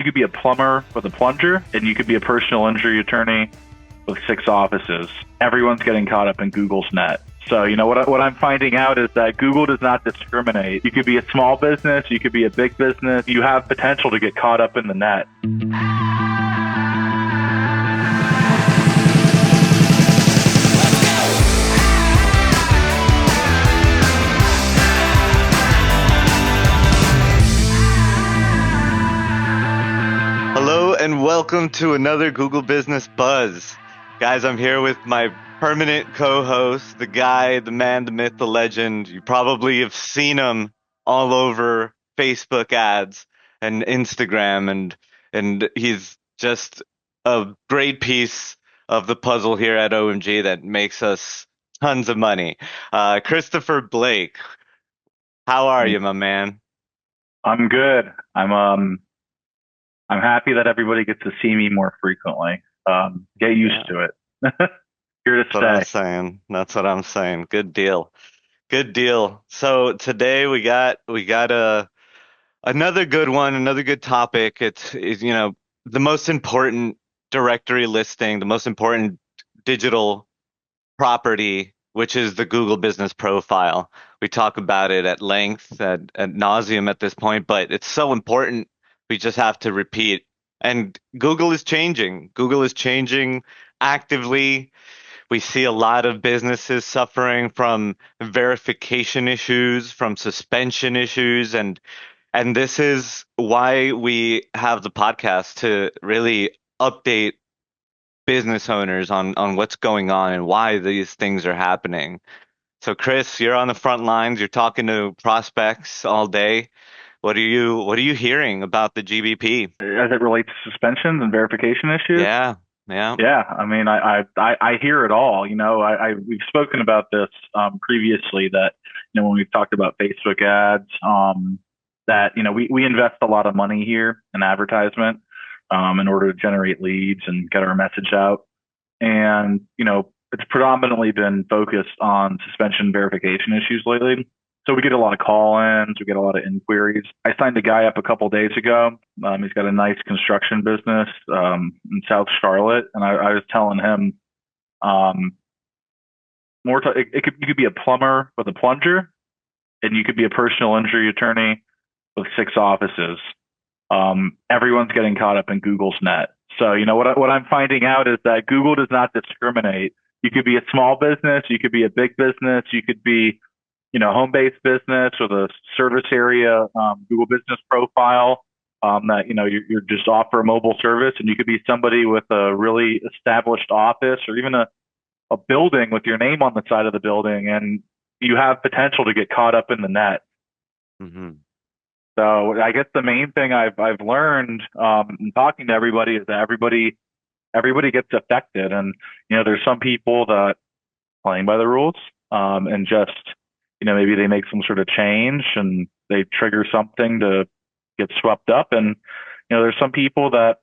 could be a plumber with a plunger, and you could be a personal injury attorney with 6 offices. Everyone's getting caught up in Google's net. So, what I'm finding out is that Google does not discriminate. You could be a small business, you could be a big business. You have potential to get caught up in the net. Hello and welcome to another Google Business Buzz. Guys, I'm here with my permanent co-host, the guy, the man, the myth, the legend. You probably have seen him all over Facebook ads and Instagram, and he's just a great piece of the puzzle here at OMG that makes us tons of money. Christopher Blake, how are you, my man? I'm good. I'm happy that everybody gets to see me more frequently. Get used to it. Here to That's what I'm stay. saying. That's what I'm saying. Good deal. Good deal. So today we got another good one, another good topic. It's the most important directory listing, the most important digital property, which is the Google Business Profile. We talk about it at length, at nauseum at this point, but it's so important we just have to repeat. And Google is changing. Google is changing actively. We see a lot of businesses suffering from verification issues, from suspension issues, and this is why we have the podcast to really update business owners on what's going on and why these things are happening. So Chris, you're on the front lines, you're talking to prospects all day. What are you hearing about the GBP? As it relates to suspensions and verification issues? Yeah, yeah. Yeah, I mean, I hear it all. We've spoken about this previously, that when we've talked about Facebook ads, that we invest a lot of money here in advertisement in order to generate leads and get our message out, and it's predominantly been focused on suspension verification issues lately. So we get a lot of call-ins, we get a lot of inquiries. I signed a guy up a couple days ago. He's got a nice construction business in South Charlotte, and I was telling him, you could be a plumber with a plunger, and you could be a personal injury attorney with 6 offices. Everyone's getting caught up in Google's net. So what I'm finding out is that Google does not discriminate. You could be a small business, you could be a big business, you could be home-based business with a service area Google Business Profile that you're just offer a mobile service, and you could be somebody with a really established office or even a building with your name on the side of the building, and you have potential to get caught up in the net. Mm-hmm. So I guess the main thing I've learned in talking to everybody is that everybody gets affected, and there's some people that playing by the rules and just maybe they make some sort of change and they trigger something to get swept up. And, there's some people that,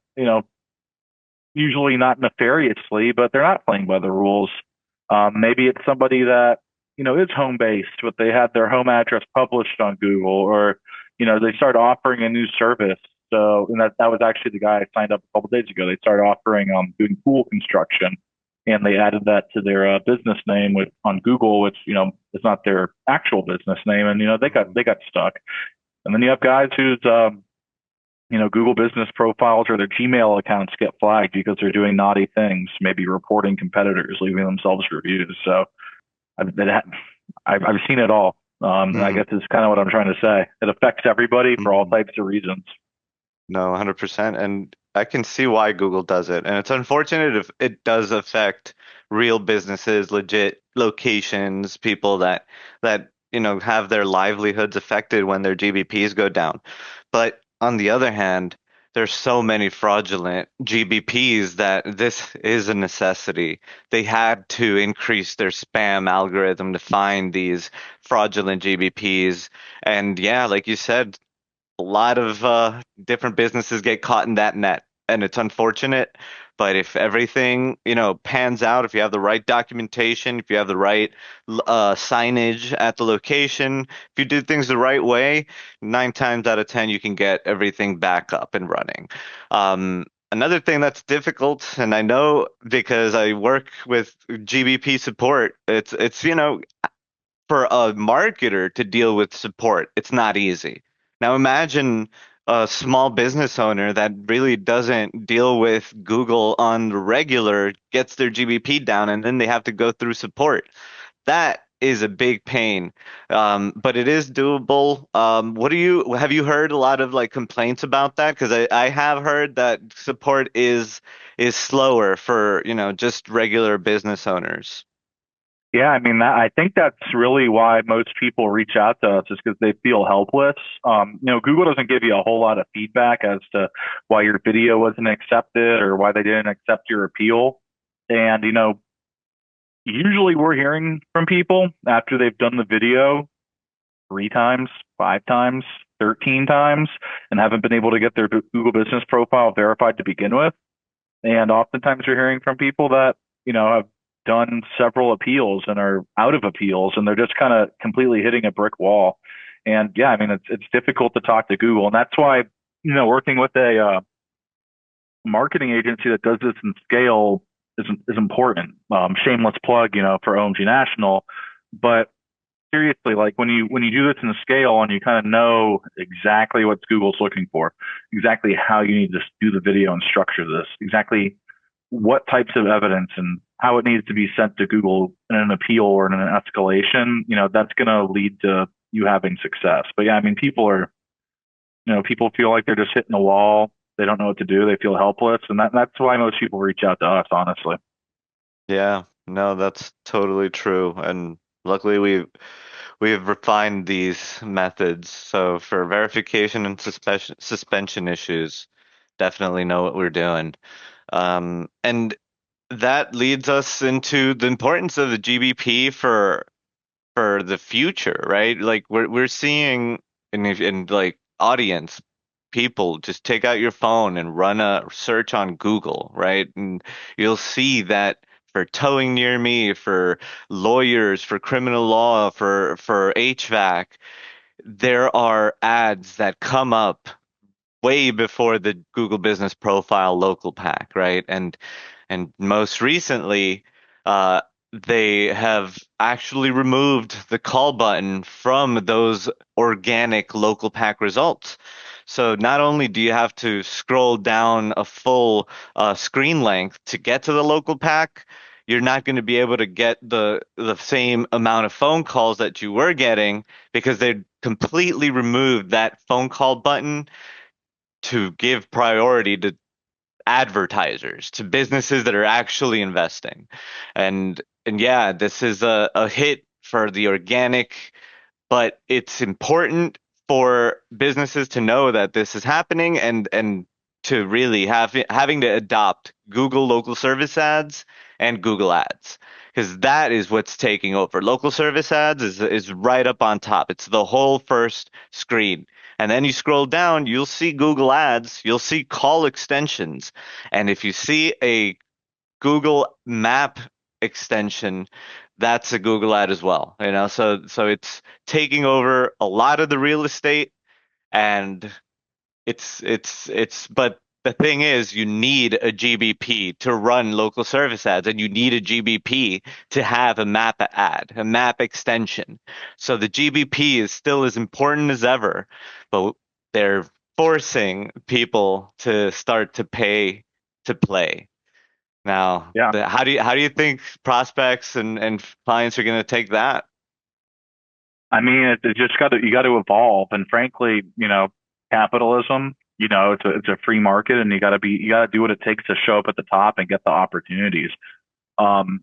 usually not nefariously, but they're not playing by the rules. Maybe it's somebody that, is home based, but they had their home address published on Google, or, they start offering a new service. So, and that was actually the guy I signed up a couple days ago. They started offering doing pool construction, and they added that to their business name on Google, which is not their actual business name, and they got stuck. And then you have guys whose Google Business Profiles or their Gmail accounts get flagged because they're doing naughty things, maybe reporting competitors, leaving themselves reviews. So I've seen it all. I guess is kind of what I'm trying to say. It affects everybody for all types of reasons. No, 100%. And I can see why Google does it. And it's unfortunate if it does affect real businesses, legit locations, people that have their livelihoods affected when their GBPs go down. But on the other hand, there's so many fraudulent GBPs that this is a necessity. They had to increase their spam algorithm to find these fraudulent GBPs. And yeah, like you said, a lot of different businesses get caught in that net, and it's unfortunate, But if everything, pans out, if you have the right documentation, if you have the right signage at the location, if you do things the right way, 9 times out of 10 you can get everything back up and running. Another thing that's difficult, and I know because I work with GBP support, it's for a marketer to deal with support, it's not easy. Now imagine a small business owner that really doesn't deal with Google on the regular, gets their GBP down, and then they have to go through support. That is a big pain, but it is doable. Have you heard a lot of like complaints about that? Because I have heard that support is slower for, just regular business owners. Yeah, I mean, I think that's really why most people reach out to us is because they feel helpless. Google doesn't give you a whole lot of feedback as to why your video wasn't accepted or why they didn't accept your appeal. And, usually we're hearing from people after they've done the video 3 times, 5 times, 13 times, and haven't been able to get their Google business profile verified to begin with. And oftentimes you're hearing from people that, have done several appeals and are out of appeals and they're just kind of completely hitting a brick wall. And yeah, I mean, it's difficult to talk to Google. And that's why, working with a marketing agency that does this in scale is important. Shameless plug, for OMG National. But seriously, like when you do this in scale and you kind of know exactly what Google's looking for, exactly how you need to do the video and structure this, exactly what types of evidence and how it needs to be sent to Google in an appeal or in an escalation, that's going to lead to you having success. But yeah, I mean, people feel like they're just hitting a wall. They don't know what to do. They feel helpless. And that's why most people reach out to us, honestly. Yeah, no, that's totally true. And luckily we've refined these methods. So for verification and suspension issues, definitely know what we're doing. And that leads us into the importance of the GBP for the future, right? Like we're seeing in like audience people just take out your phone and run a search on Google, right? And you'll see that for towing near me, for lawyers, for criminal law, for HVAC, there are ads that come up way before the Google Business Profile local pack, right? And most recently, uh, they have actually removed the call button from those organic local pack results. So not only do you have to scroll down a full screen length to get to the local pack, you're not going to be able to get the same amount of phone calls that you were getting because they completely removed that phone call button to give priority to advertisers, to businesses that are actually investing. And yeah, this is a hit for the organic, but it's important for businesses to know that this is happening and to really having to adopt Google local service ads and Google ads because that is what's taking over. Local service ads is right up on top. It's the whole first screen. And then you scroll down, you'll see Google ads, you'll see call extensions. And if you see a Google map extension, that's a Google ad as well. So it's taking over a lot of the real estate and it's but the thing is you need a GBP to run local service ads and you need a GBP to have a map ad, a map extension. So the GBP is still as important as ever, but they're forcing people to start to pay to play. Now, Yeah. how do you think prospects and clients are going to take that? I mean, it just you got to evolve. And frankly, capitalism, it's a free market and you got to do what it takes to show up at the top and get the opportunities. Um,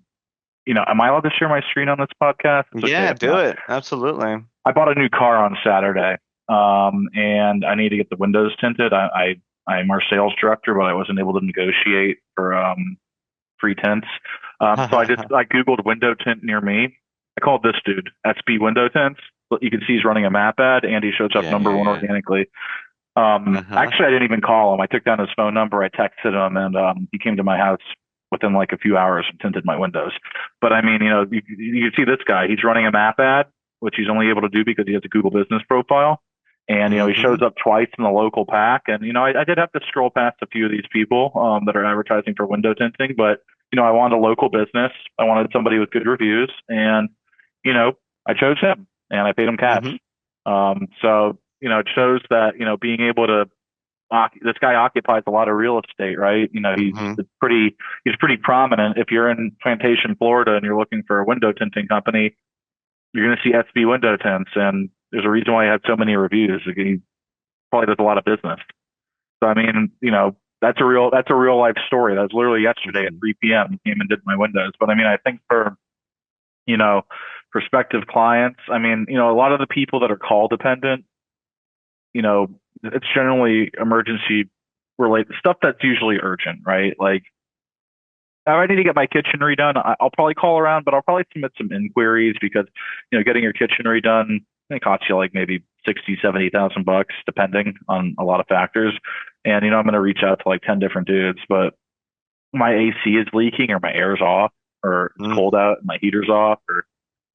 am I allowed to share my screen on this podcast? It's okay Yeah, if do not. it. Absolutely. I bought a new car on Saturday, and I need to get the windows tinted. I'm our sales director, but I wasn't able to negotiate for free tints. So I googled window tint near me. I called this dude SB Window Tints. You can see he's running a map ad, and he shows up Yeah, number yeah, one yeah. organically. Uh-huh. Actually, I didn't even call him. I took down his phone number. I texted him, and he came to my house within like a few hours and tinted my windows. But I mean, you see this guy. He's running a map ad, which he's only able to do because he has a Google business profile. And he shows Mm-hmm. up twice in the local pack. And I did have to scroll past a few of these people that are advertising for window tinting, but I wanted a local business. I wanted somebody with good reviews, and you know, I chose him, and I paid him cash. Mm-hmm. So it shows that being able to this guy occupies a lot of real estate, right? Mm-hmm. He's pretty prominent. If you're in Plantation, Florida, and you're looking for a window tinting company, you're going to see SB Window Tints, and there's a reason why he had so many reviews. He probably does a lot of business. So I mean, that's a real life story. That was literally yesterday at Mm-hmm. 3 p.m. He came and did my windows. But I mean, I think for you know prospective clients, I mean, a lot of the people that are call dependent, you know, it's generally emergency related stuff that's usually urgent, right? Like, if I need to get my kitchen redone, I'll probably call around, but I'll probably submit some inquiries because, getting your kitchen redone, it costs you like maybe 60, 70,000 bucks, depending on a lot of factors. And, I'm going to reach out to like 10 different dudes, but my AC is leaking or my air's off or it's Mm. cold out and my heater's off or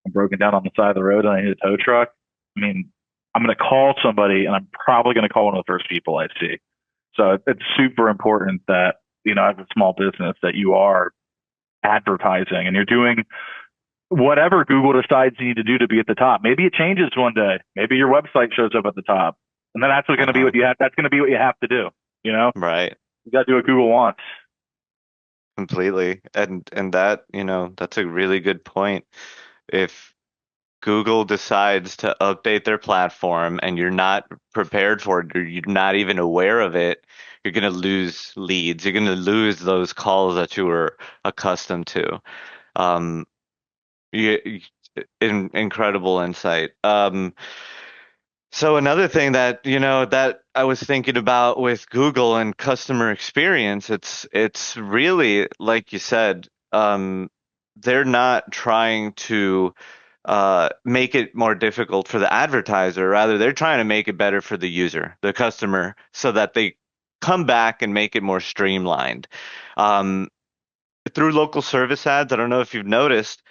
I'm broken down on the side of the road and I need a tow truck. I mean, I'm going to call somebody and I'm probably going to call one of the first people I see. So it's super important that, as a small business that you are advertising and you're doing whatever Google decides you need to do to be at the top. Maybe it changes one day. Maybe your website shows up at the top. And then that's going to be Uh-huh. what you have. That's going to be what you have to do. You know, Right. you got to do what Google wants. Completely. And that, that's a really good point. If Google decides to update their platform and you're not prepared for it or you're not even aware of it, you're going to lose leads. You're going to lose those calls that you were accustomed to. Um, incredible insight. So another thing that, that I was thinking about with Google and customer experience, it's really, like you said, they're not trying to make it more difficult for the advertiser. Rather, they're trying to make it better for the user, the customer, so that they come back and make it more streamlined. Um, through local service ads, I don't know if you've noticed,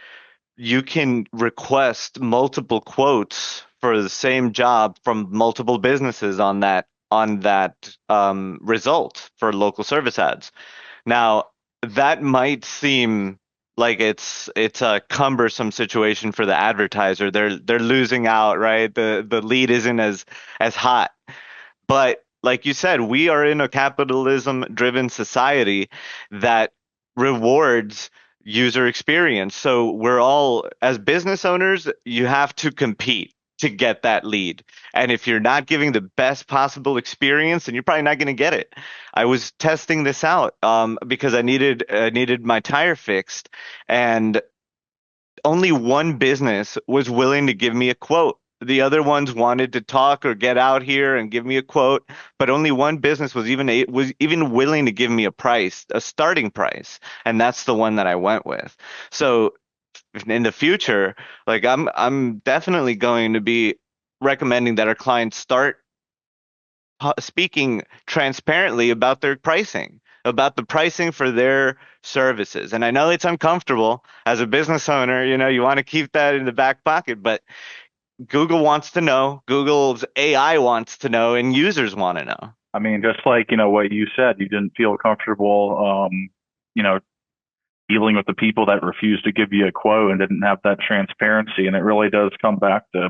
you can request multiple quotes for the same job from multiple businesses on that result for local service ads. Now, that might seem like it's a cumbersome situation for the advertiser. They're losing out, right? The lead isn't as hot. But like you said, we are in a capitalism driven society that rewards user experience. So we're all, as business owners, you have to compete to get that lead. And if you're not giving the best possible experience, then you're probably not going to get it. I was testing this out because I needed my tire fixed, and only one business was willing to give me a quote. The other ones wanted to talk or get out here and give me a quote, but only one business was even willing to give me a price, a starting price, and that's the one that I went with. So in the future, like I'm definitely going to be recommending that our clients start speaking transparently about their pricing, about the pricing for their services. And I know it's uncomfortable as a business owner, you want to keep that in the back pocket, but Google wants to know, Google's AI wants to know, and users want to know. I mean, just like, what you said, you didn't feel comfortable, you know, dealing with the people that refused to give you a quote and didn't have that transparency. And it really does come back to,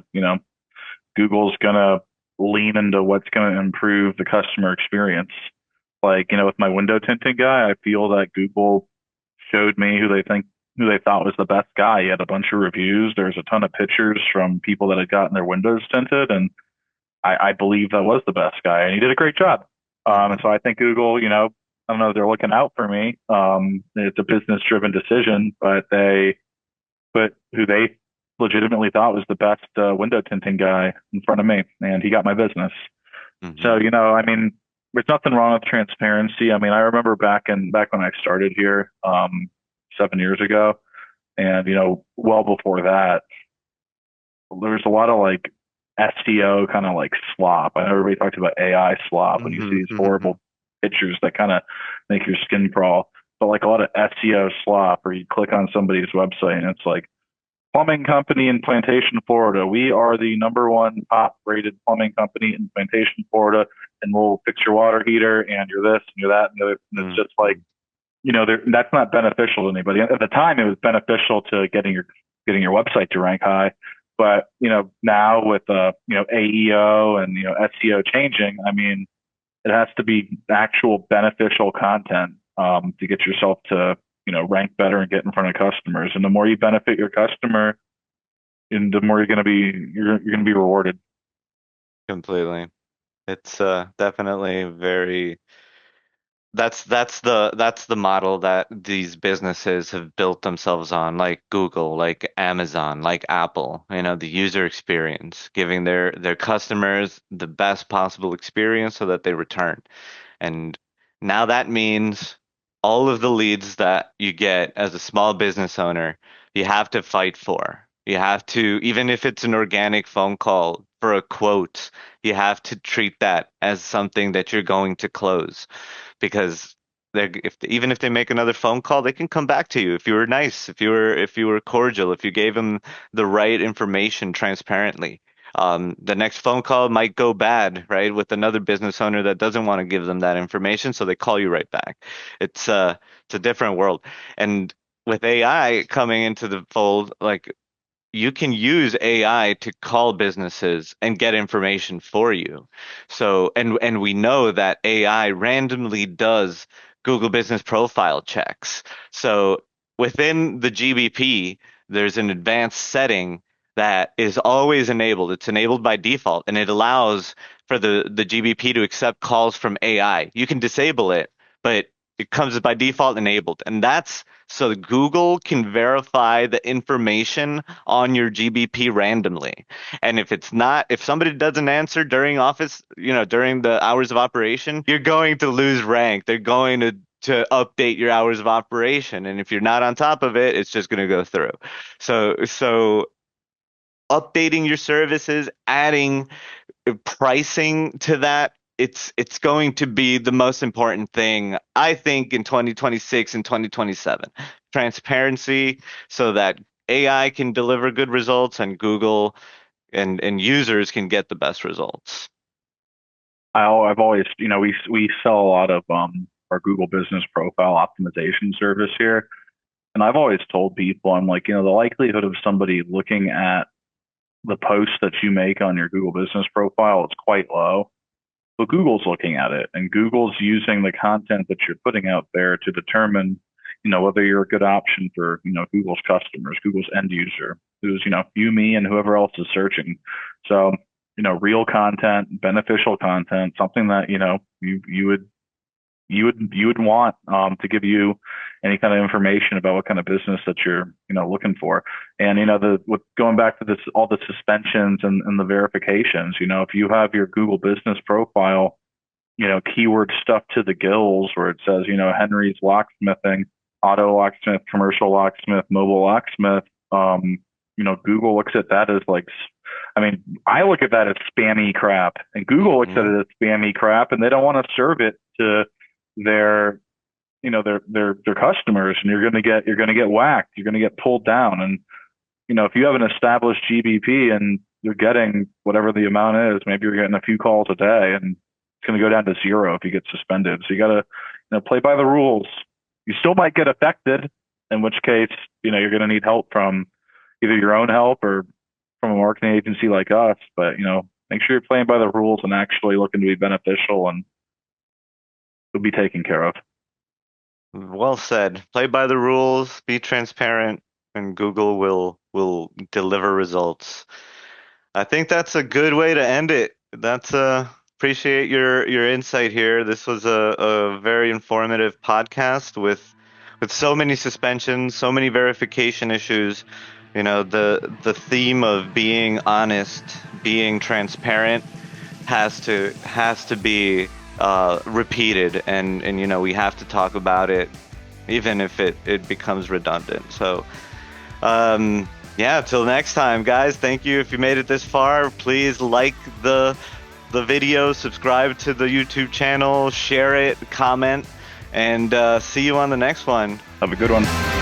Google's going to lean into what's going to improve the customer experience. Like, with my window tinting guy, I feel that Google showed me who they thought was the best guy. He had a bunch of reviews. There's a ton of pictures from people that had gotten their windows tinted, and I believe that was the best guy, and he did a great job. And Hmm. so I think Google, I don't know, they're looking out for me. It's a business driven decision, but they put who they legitimately thought was the best window tinting guy in front of me, and he got my business. So, Hmm. I mean, there's nothing wrong with transparency. I mean, I remember back when I started here, 7 years ago, and well before that, there was a lot of like SEO kind of like slop. I know everybody talks about AI slop when you see these Mm-hmm. horrible pictures that kind of make your skin crawl. But like a lot of SEO slop, where you click on somebody's website and it's like plumbing company in Plantation, Florida. We are the number one top rated plumbing company in Plantation, Florida, and we'll fix your water heater and you're this and you're that and the other. And it's just like, that's not beneficial to anybody. At the time, it was beneficial to getting your website to rank high, but now with AEO and SEO changing, I mean, it has to be actual beneficial content to get yourself to rank better and get in front of customers. And the more you benefit your customer, and the more you're going to be rewarded. Completely. It's definitely very that's the model that these businesses have built themselves on, like Google, like Amazon, like Apple, the user experience, giving their customers the best possible experience so that they return. And now that means all of the leads that you get as a small business owner, you have to fight for. You have to, even if it's an organic phone call for a quote, you have to treat that as something that you're going to close, because even if they make another phone call, they can come back to you if you were nice, if you were cordial, if you gave them the right information transparently. The next phone call might go bad, right, with another business owner that doesn't want to give them that information, so they call you right back. It's a different world, and with AI coming into the fold, like, you can use AI to call businesses and get information for you. So, and we know that AI randomly does Google Business Profile checks. So within the GBP, there's an advanced setting that is always enabled. It's enabled by default, and it allows for the GBP to accept calls from AI. You can disable it, but it comes by default enabled. And that's so Google can verify the information on your GBP randomly. And if somebody doesn't answer during office, during the hours of operation, you're going to lose rank. They're going to update your hours of operation. And if you're not on top of it, it's just going to go through. So updating your services, adding pricing to that, it's going to be the most important thing, I think, in 2026 and 2027. Transparency, so that AI can deliver good results and Google and users can get the best results. I've always, we sell a lot of our Google Business Profile optimization service here, and I've always told people, I'm like, the likelihood of somebody looking at the posts that you make on your Google Business Profile is quite low. But Google's looking at it, and Google's using the content that you're putting out there to determine, whether you're a good option for, Google's customers, Google's end user, who's, you, me, and whoever else is searching. So, real content, beneficial content, something that, you would want to give you any kind of information about what kind of business that you're looking for. And with going back to this, all the suspensions and the verifications, if you have your Google Business Profile keyword stuff to the gills, where it says Henry's locksmithing, auto locksmith, commercial locksmith, mobile locksmith, Google looks at that as like, I mean, I look at that as spammy crap, and Google looks at Mhm. it as spammy crap, and they don't want to serve it to their their customers, and you're gonna get whacked. You're gonna get pulled down. And if you have an established GBP and you're getting whatever the amount is, maybe you're getting a few calls a day, and it's gonna go down to zero if you get suspended. So you gotta play by the rules. You still might get affected, in which case you're gonna need help from either your own help or from a marketing agency like us. But make sure you're playing by the rules and actually looking to be beneficial, and you'll be taken care of. Well said. Play by the rules, be transparent, and Google will deliver results. I think that's a good way to end it. That's appreciate your insight here. This was a very informative podcast with so many suspensions, so many verification issues. The theme of being honest, being transparent has to be repeated, and we have to talk about it even if it becomes redundant. So Yeah, till next time, guys. Thank you. If you made it this far, please like the video, subscribe to the YouTube channel, share it, comment, and see you on the next one. Have a good one.